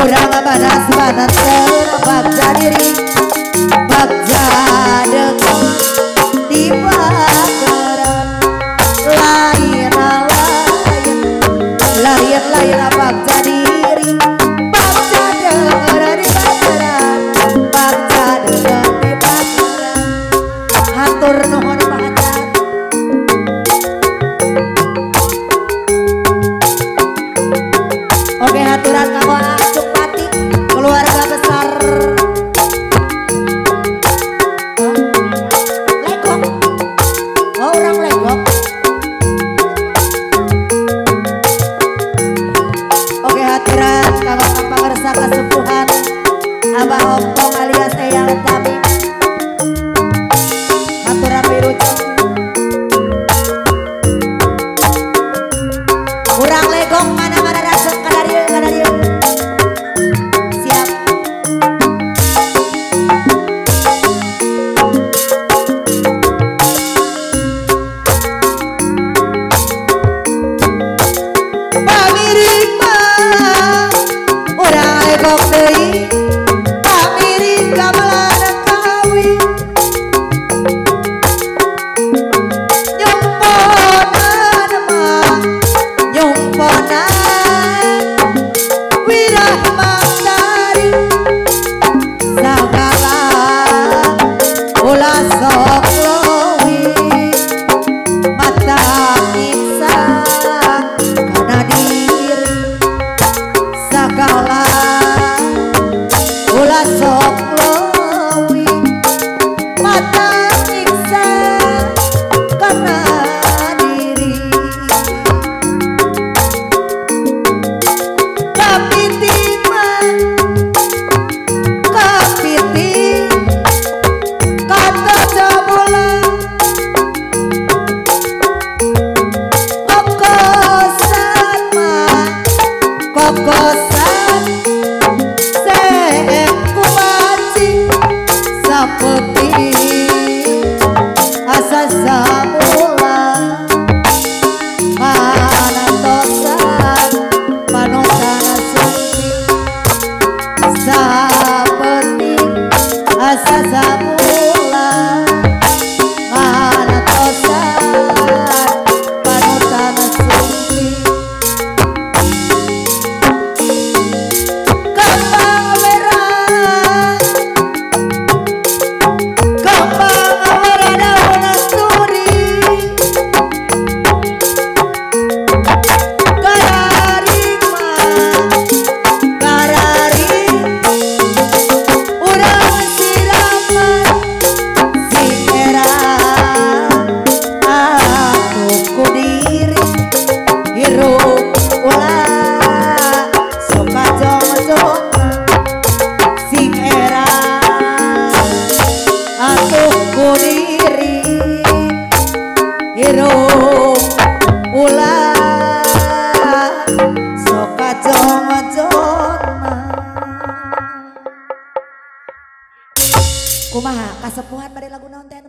urang banas-banas terbagja diri bagja deket tiba gerak lain bagja diri bagja deket di pacaran bagja deket di pacaran hatur nuhun pacar. Oke haturan kamu acuk pati keluarga besar Legok. Oh orang Legok. Oke haturan kamu pangarsa kesepuhan Abah Ompong alias Eyang Jamim haturan wilujeng urang Legok mana-mana rasuk kadarieu siap. Pamiring mah urang Legok deui pamiring gamelan kawi nyumponan mah nyumponan wirah mandari sagala ulah sok lowi mata nyiksa kana diri sagala ulah sok lowi mata nyiksa kana diri kapiti mah kapiti kata jabula kokosan mah kokosan seek kumaci sapeting asa samula manantosan panotana sumpi sapeting asa samula manantosan panotana sumpi kembang merah daun asturi gararing mah gararing urang siraman sikera aku ku diri hirup ulah suka jong-jong sing era atuh ku diri hirup ulah soka jong-jong kumaha kasepuhan bari lagu naon teh